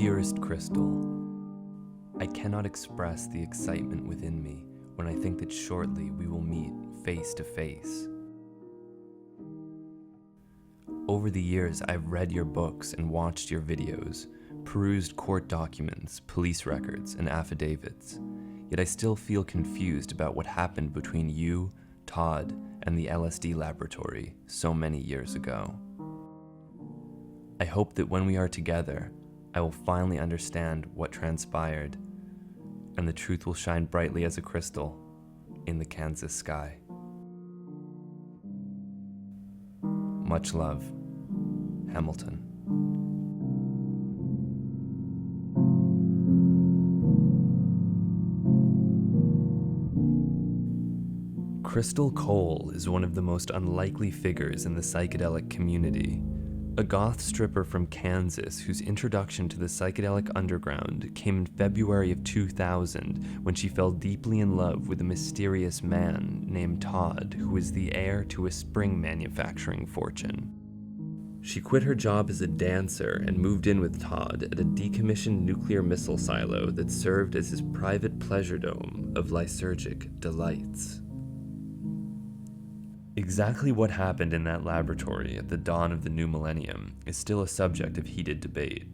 Dearest Krystle, I cannot express the excitement within me when I think that shortly we will meet face to face. Over the years, I've read your books and watched your videos, perused court documents, police records, and affidavits, yet I still feel confused about what happened between you, Todd, and the LSD laboratory so many years ago. I hope that when we are together, I will finally understand what transpired, and the truth will shine brightly as a crystal in the Kansas sky. Much love, Hamilton. Krystle Cole is one of the most unlikely figures in the psychedelic community. A goth stripper from Kansas whose introduction to the psychedelic underground came in February of 2000 when she fell deeply in love with a mysterious man named Todd who was the heir to a spring manufacturing fortune. She quit her job as a dancer and moved in with Todd at a decommissioned nuclear missile silo that served as his private pleasure dome of lysergic delights. Exactly what happened in that laboratory at the dawn of the new millennium is still a subject of heated debate.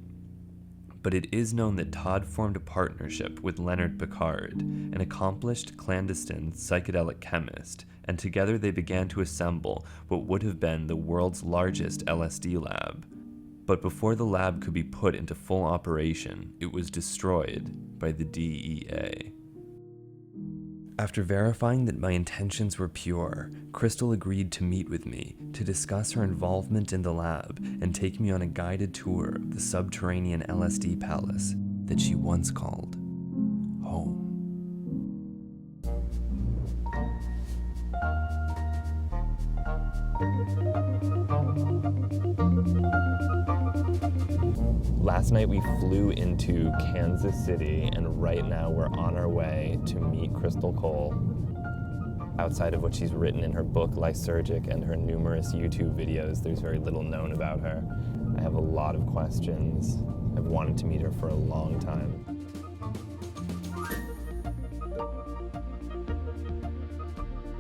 But it is known that Todd formed a partnership with Leonard Pickard, an accomplished clandestine psychedelic chemist, and together they began to assemble what would have been the world's largest LSD lab. But before the lab could be put into full operation, it was destroyed by the DEA. After verifying that my intentions were pure, Krystle agreed to meet with me to discuss her involvement in the lab and take me on a guided tour of the subterranean LSD palace that she once called home. Last night we flew into Kansas City, and right now we're on our way to meet Krystle Cole. Outside of what she's written in her book Lysergic and her numerous YouTube videos, there's very little known about her. I have a lot of questions. I've wanted to meet her for a long time.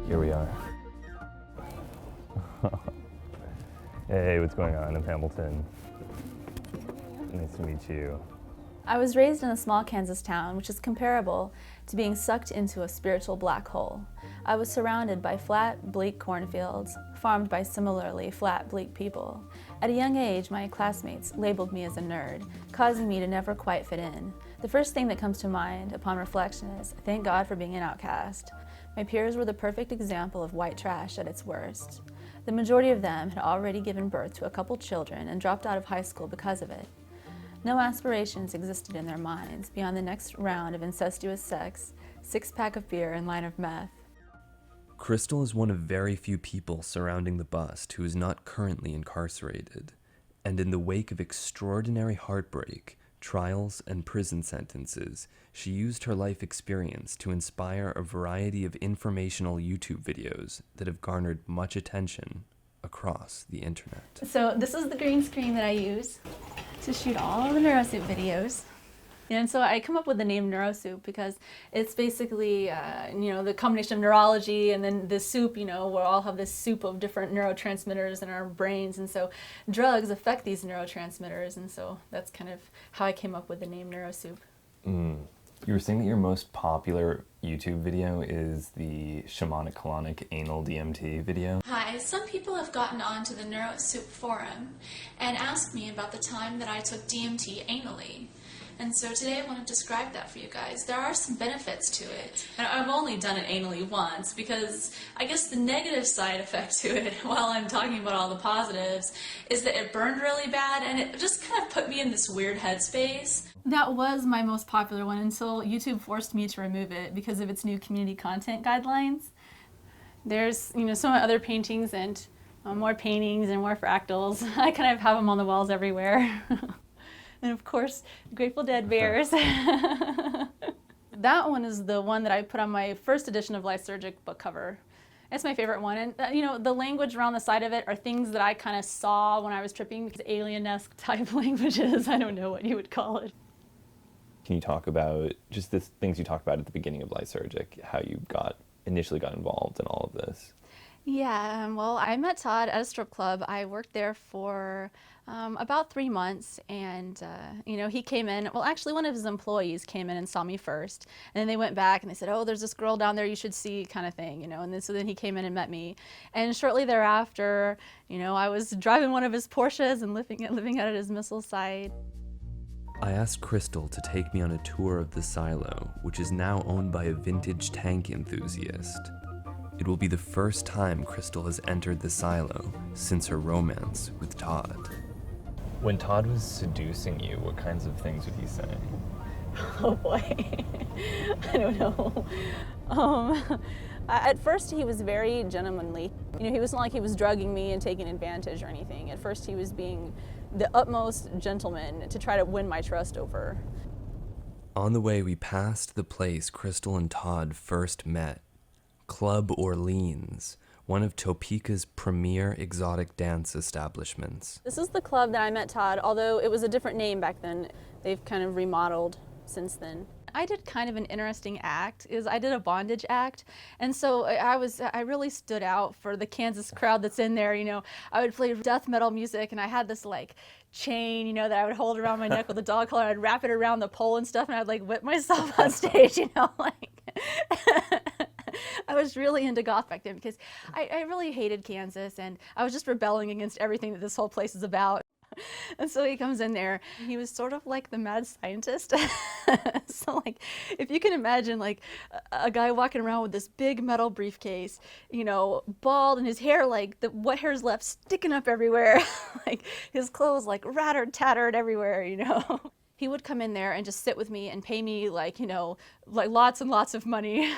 Here we are. Hey, what's going on? I'm Hamilton. Nice to meet you. I was raised in a small Kansas town, which is comparable to being sucked into a spiritual black hole. I was surrounded by flat, bleak cornfields, farmed by similarly flat, bleak people. At a young age, my classmates labeled me as a nerd, causing me to never quite fit in. The first thing that comes to mind upon reflection is, thank God for being an outcast. My peers were the perfect example of white trash at its worst. The majority of them had already given birth to a couple children and dropped out of high school because of it. No aspirations existed in their minds beyond the next round of incestuous sex, six-pack of beer, and line of meth. Krystle is one of very few people surrounding the bust who is not currently incarcerated, and in the wake of extraordinary heartbreak, trials, and prison sentences, she used her life experience to inspire a variety of informational YouTube videos that have garnered much attention across the internet. So this is the green screen that I use to shoot all the NeuroSoup videos. And so I come up with the name NeuroSoup because it's basically, the combination of neurology and then the soup, we'll all have this soup of different neurotransmitters in our brains. And so drugs affect these neurotransmitters. And so that's kind of how I came up with the name NeuroSoup. You were saying that your most popular YouTube video is the shamanic colonic anal DMT video? Hi, some people have gotten onto the NeuroSoup forum and asked me about the time that I took DMT anally. And so today I want to describe that for you guys. There are some benefits to it. And I've only done it anally once because I guess the negative side effect to it, while I'm talking about all the positives, is that it burned really bad and it just kind of put me in this weird headspace. That was my most popular one until YouTube forced me to remove it because of its new community content guidelines. There's, some other paintings and more paintings and more fractals. I kind of have them on the walls everywhere. And of course, Grateful Dead bears. That one is the one that I put on my first edition of Lysergic book cover. It's my favorite one. And, the language around the side of it are things that I kind of saw when I was tripping. Alien-esque type languages. I don't know what you would call it. Can you talk about just the things you talked about at the beginning of Lysergic, how you initially got involved in all of this? Yeah, well, I met Todd at a strip club. I worked there for about 3 months, and he came in. Well, actually, one of his employees came in and saw me first, and then they went back and they said, "Oh, there's this girl down there you should see," kind of thing, And then so then he came in and met me, and shortly thereafter, I was driving one of his Porsches and living out at his missile site. I asked Krystle to take me on a tour of the silo, which is now owned by a vintage tank enthusiast. It will be the first time Krystle has entered the silo since her romance with Todd. When Todd was seducing you, what kinds of things would he say? Oh boy, I don't know. At first he was very gentlemanly. He wasn't like he was drugging me and taking advantage or anything. At first he was being the utmost gentleman to try to win my trust over. On the way, we passed the place Krystle and Todd first met, Club Orleans, one of Topeka's premier exotic dance establishments. This is the club that I met Todd, although it was a different name back then. They've kind of remodeled since then. I did kind of an interesting act. I did a bondage act, and so I really stood out for the Kansas crowd that's in there. I would play death metal music, and I had this chain, that I would hold around my neck with a dog collar. I'd wrap it around the pole and stuff, and I'd whip myself on stage. I was really into goth back then because I really hated Kansas, and I was just rebelling against everything that this whole place is about. And so he comes in there. He was sort of like the mad scientist. So if you can imagine a guy walking around with this big metal briefcase, bald, and his hair what hair's left sticking up everywhere. His clothes rattered, tattered everywhere, He would come in there and just sit with me and pay me lots and lots of money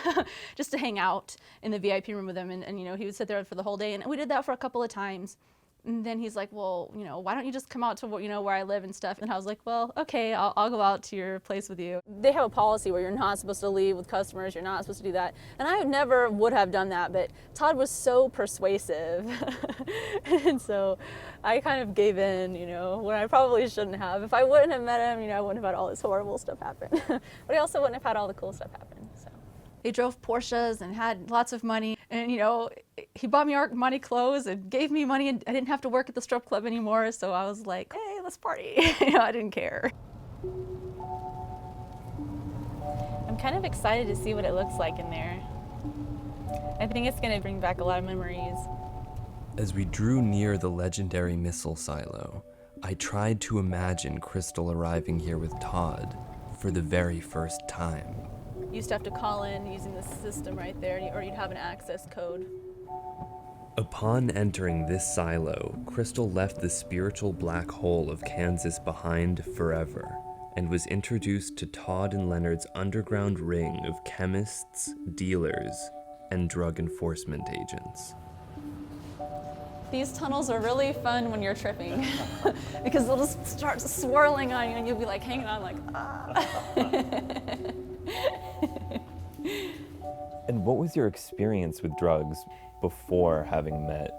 just to hang out in the VIP room with him. And he would sit there for the whole day. And we did that for a couple of times. And then he's like, well, why don't you just come out to, where I live and stuff? And I was like, well, okay, I'll go out to your place with you. They have a policy where you're not supposed to leave with customers. You're not supposed to do that. And I never would have done that, but Todd was so persuasive. And so I kind of gave in, when I probably shouldn't have. If I wouldn't have met him, I wouldn't have had all this horrible stuff happen. But I also wouldn't have had all the cool stuff happen, so. He drove Porsches and had lots of money, and he bought me Armani clothes and gave me money, and I didn't have to work at the strip club anymore, so I was like, hey, let's party. I didn't care. I'm kind of excited to see what it looks like in there. I think it's going to bring back a lot of memories. As we drew near the legendary missile silo, I tried to imagine Krystle arriving here with Todd for the very first time. You used to have to call in using the system right there, or you'd have an access code. Upon entering this silo, Krystle left the spiritual black hole of Kansas behind forever, and was introduced to Todd and Leonard's underground ring of chemists, dealers, and drug enforcement agents. These tunnels are really fun when you're tripping because they'll just start swirling on you and you'll be hanging on ah. And what was your experience with drugs before having met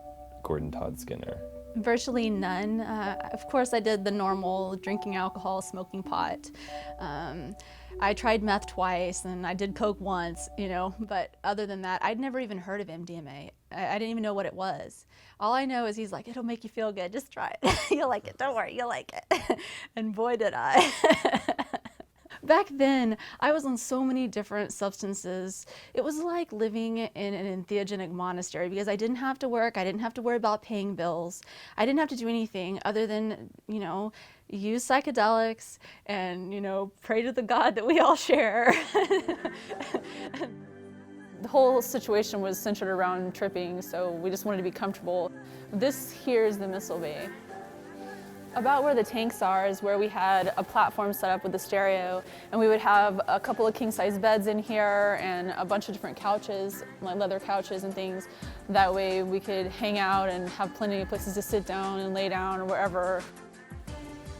Gordon Todd Skinner? Virtually none. Of course, I did the normal drinking alcohol, smoking pot. I tried meth twice, and I did coke once, but other than that, I'd never even heard of MDMA. I didn't even know what it was. All I know is he's like, it'll make you feel good, just try it. You'll like it, don't worry, you'll like it. And boy, did I. Back then, I was on so many different substances. It was like living in an entheogenic monastery because I didn't have to work. I didn't have to worry about paying bills. I didn't have to do anything other than, use psychedelics and, pray to the God that we all share. The whole situation was centered around tripping, so we just wanted to be comfortable. This here is the missile bay. About where the tanks are is where we had a platform set up with a stereo, and we would have a couple of king-size beds in here and a bunch of different couches, like leather couches and things. That way we could hang out and have plenty of places to sit down and lay down or wherever.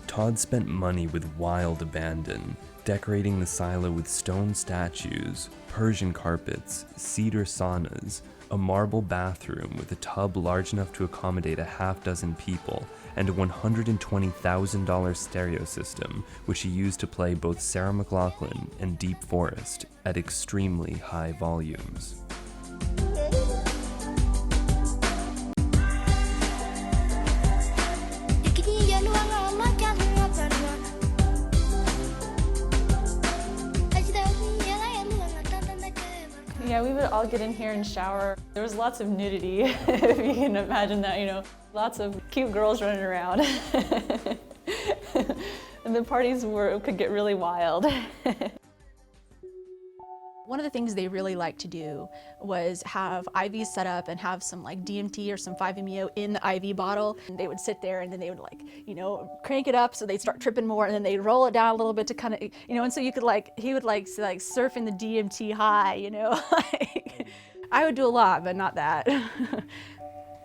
Todd spent money with wild abandon, decorating the silo with stone statues, Persian carpets, cedar saunas, a marble bathroom with a tub large enough to accommodate a half-dozen people, and a $120,000 stereo system, which he used to play both Sarah McLachlan and Deep Forest at extremely high volumes. Yeah, we would all get in here and shower. There was lots of nudity, if you can imagine that, you know. Lots of cute girls running around. And the parties could get really wild. One of the things they really liked to do was have IVs set up and have some like DMT or some 5-MeO in the IV bottle. And they would sit there and then they would like, you know, crank it up so they'd start tripping more, and then they'd roll it down a little bit to kind of, you know, and so you could like, he would like surf in the DMT high, you know. I would do a lot, but not that.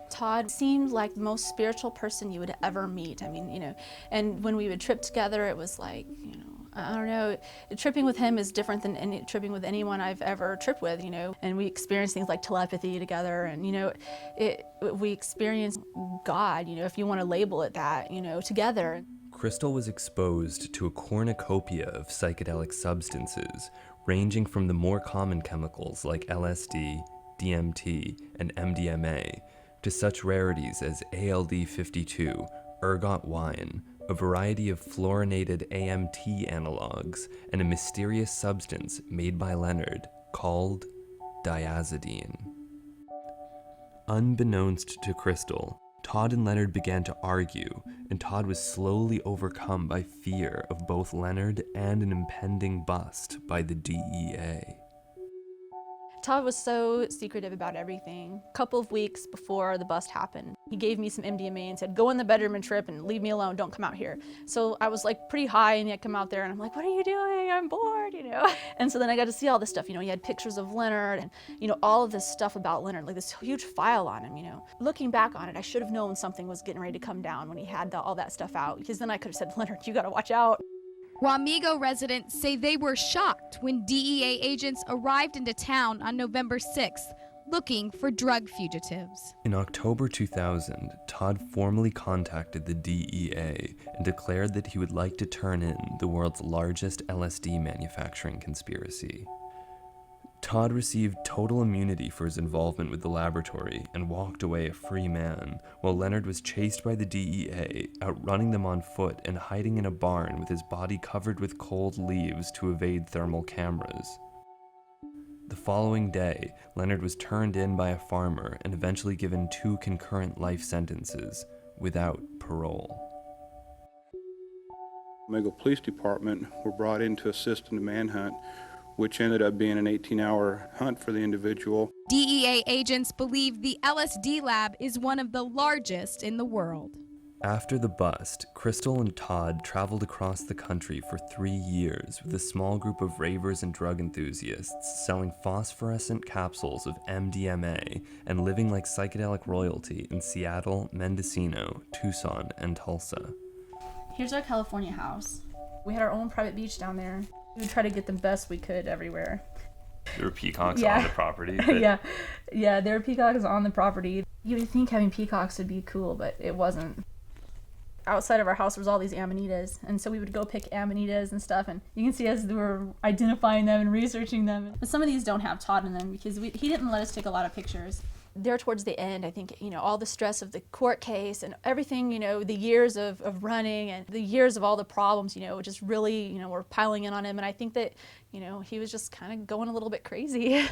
Todd seemed like the most spiritual person you would ever meet. I mean, you know, and when we would trip together, it was like, you know, I don't know, tripping with him is different than tripping with anyone I've ever tripped with, you know, and we experienced things like telepathy together, and, you know, we experienced God, you know, if you want to label it that, you know, together. Krystle was exposed to a cornucopia of psychedelic substances, ranging from the more common chemicals like LSD, DMT, and MDMA, to such rarities as ALD-52, ergot wine, a variety of fluorinated AMT analogs, and a mysterious substance made by Leonard called diazidine. Unbeknownst to Krystle, Todd and Leonard began to argue, and Todd was slowly overcome by fear of both Leonard and an impending bust by the DEA. Todd was so secretive about everything. A couple of weeks before the bust happened, he gave me some MDMA and said, go in the bedroom and trip and leave me alone, don't come out here. So I was like pretty high and yet come out there and I'm like, what are you doing? I'm bored, you know? And so then I got to see all this stuff, you know, he had pictures of Leonard and, you know, all of this stuff about Leonard, like this huge file on him, you know. Looking back on it, I should have known something was getting ready to come down when he had all that stuff out, because then I could have said, Leonard, you got to watch out. Wamego residents say they were shocked when DEA agents arrived into town on November 6th looking for drug fugitives. In October 2000, Todd formally contacted the DEA and declared that he would like to turn in the world's largest LSD manufacturing conspiracy. Todd received total immunity for his involvement with the laboratory and walked away a free man, while Leonard was chased by the DEA, outrunning them on foot and hiding in a barn with his body covered with cold leaves to evade thermal cameras. The following day, Leonard was turned in by a farmer and eventually given 2 concurrent life sentences without parole. Wamego Police Department were brought in to assist in the manhunt, which ended up being an 18-hour hunt for the individual. DEA agents believe the LSD lab is one of the largest in the world. After the bust, Krystle and Todd traveled across the country for 3 years with a small group of ravers and drug enthusiasts selling phosphorescent capsules of MDMA and living like psychedelic royalty in Seattle, Mendocino, Tucson, and Tulsa. Here's our California house. We had our own private beach down there. We would try to get the best we could everywhere. There were peacocks Yeah. on the property. Yeah, there were peacocks on the property. You would think having peacocks would be cool, but it wasn't. Outside of our house was all these amanitas, and so we would go pick amanitas and stuff, and you can see us, we were identifying them and researching them. But some of these don't have Todd in them because he didn't let us take a lot of pictures. There towards the end, I think, you know, all the stress of the court case and everything, you know, the years of running and the years of all the problems, you know, just really, you know, were piling in on him. And I think that, you know, he was just kind of going a little bit crazy.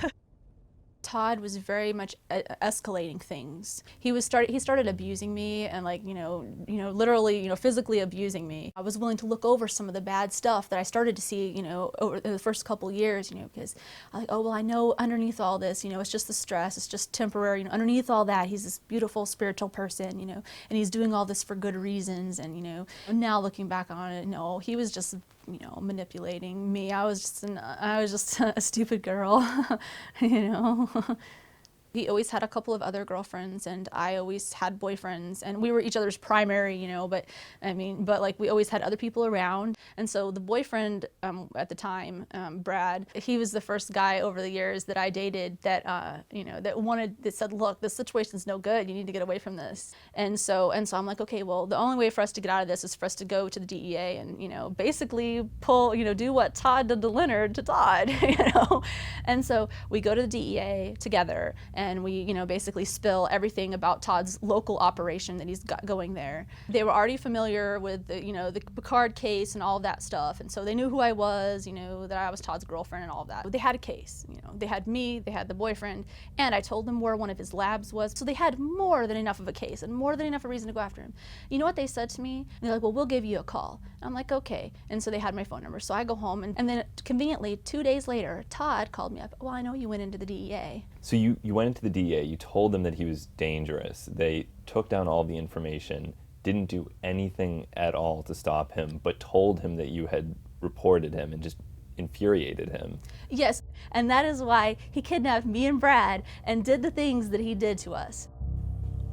Todd was very much escalating things. He started abusing me and like, you know, literally, you know, physically abusing me. I was willing to look over some of the bad stuff that I started to see, you know, over the first couple years, you know, because I'm like, oh, well, I know underneath all this, you know, it's just the stress, it's just temporary, you know, underneath all that, he's this beautiful spiritual person, you know, and he's doing all this for good reasons. And, you know, now looking back on it, no, he was just, you know, manipulating me. I was just a stupid girl, you know. He always had a couple of other girlfriends, and I always had boyfriends, and we were each other's primary, you know, but like we always had other people around. And so the boyfriend at the time, Brad, he was the first guy over the years that I dated that, you know, that said, look, this situation's no good. You need to get away from this. And so I'm like, okay, well, the only way for us to get out of this is for us to go to the DEA and, you know, basically do what Todd did to Leonard to Todd, you know. And so we go to the DEA together, and we, you know, basically spill everything about Todd's local operation that he's got going there. They were already familiar with the, you know, the Pickard case and all of that stuff, and so they knew who I was, you know, that I was Todd's girlfriend and all of that. But they had a case, you know, they had me, they had the boyfriend, and I told them where one of his labs was, so they had more than enough of a case and more than enough of a reason to go after him. You know what they said to me? They're like, well, we'll give you a call. And I'm like, okay. And so they had my phone number, so I go home, and then conveniently 2 days later, Todd called me up. Well, I know you went into the DEA. So you went into the DEA, you told them that he was dangerous. They took down all the information, didn't do anything at all to stop him, but told him that you had reported him and just infuriated him. Yes, and that is why he kidnapped me and Brad and did the things that he did to us.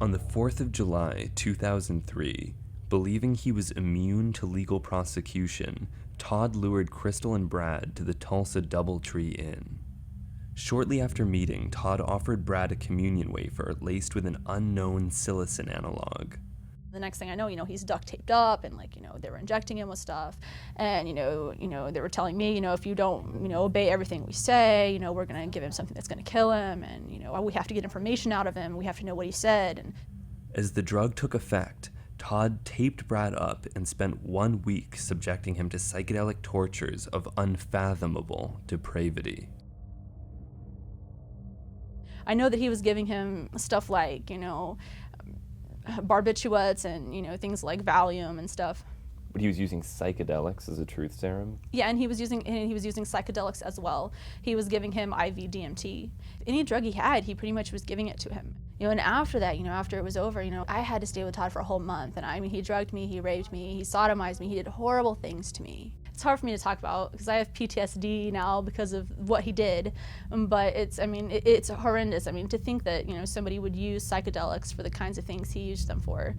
On the 4th of July, 2003, believing he was immune to legal prosecution, Todd lured Krystle and Brad to the Tulsa Doubletree Inn. Shortly after meeting, Todd offered Brad a communion wafer laced with an unknown psilocin analog. The next thing I know, you know, he's duct taped up, and like, you know, they were injecting him with stuff, and you know, they were telling me, you know, if you don't, you know, obey everything we say, you know, we're gonna give him something that's gonna kill him, and you know, we have to get information out of him. We have to know what he said. And as the drug took effect, Todd taped Brad up and spent 1 week subjecting him to psychedelic tortures of unfathomable depravity. I know that he was giving him stuff like, you know, barbiturates and, you know, things like Valium and stuff. But he was using psychedelics as a truth serum? Yeah, and he was using psychedelics as well. He was giving him IV DMT. Any drug he had, he pretty much was giving it to him. You know, and after that, you know, after it was over, you know, I had to stay with Todd for a whole month. And I mean, he drugged me, he raped me, he sodomized me, he did horrible things to me. It's hard for me to talk about because I have PTSD now because of what he did, but it's horrendous. I mean, to think that, you know, somebody would use psychedelics for the kinds of things he used them for.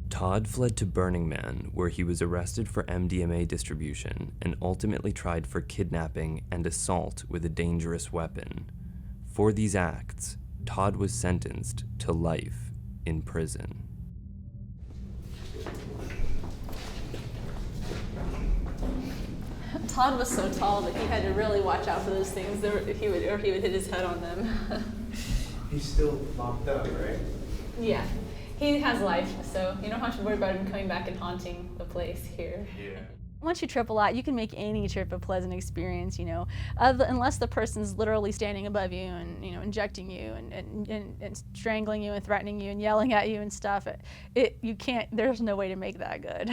Todd fled to Burning Man, where he was arrested for MDMA distribution and ultimately tried for kidnapping and assault with a dangerous weapon. For these acts, Todd was sentenced to life in prison. Todd was so tall that he had to really watch out for those things, or he would hit his head on them. He's still locked up, right? Yeah, he has life, so you don't have to worry about him coming back and haunting the place here. Yeah. Once you trip a lot, you can make any trip a pleasant experience, you know, unless the person's literally standing above you and, you know, injecting you and strangling you and threatening you and yelling at you and stuff. There's no way to make that good.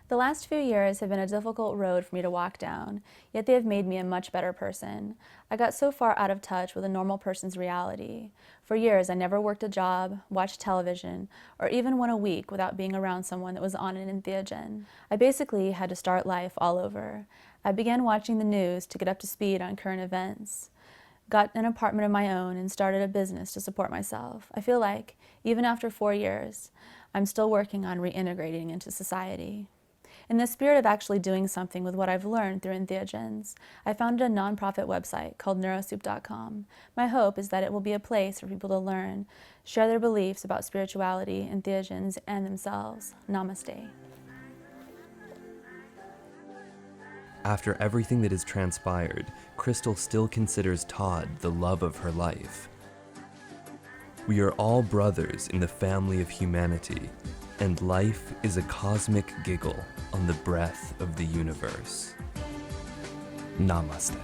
The last few years have been a difficult road for me to walk down, yet they have made me a much better person. I got so far out of touch with a normal person's reality. For years, I never worked a job, watched television, or even went a week without being around someone that was on an entheogen. I basically had to start life all over. I began watching the news to get up to speed on current events, got an apartment of my own, and started a business to support myself. I feel like, even after 4 years, I'm still working on reintegrating into society. In the spirit of actually doing something with what I've learned through entheogens, I founded a nonprofit website called neurosoup.com. My hope is that it will be a place for people to learn, share their beliefs about spirituality, entheogens, and themselves. Namaste. After everything that has transpired, Krystle still considers Todd the love of her life. We are all brothers in the family of humanity, and life is a cosmic giggle on the breath of the universe. Namaste.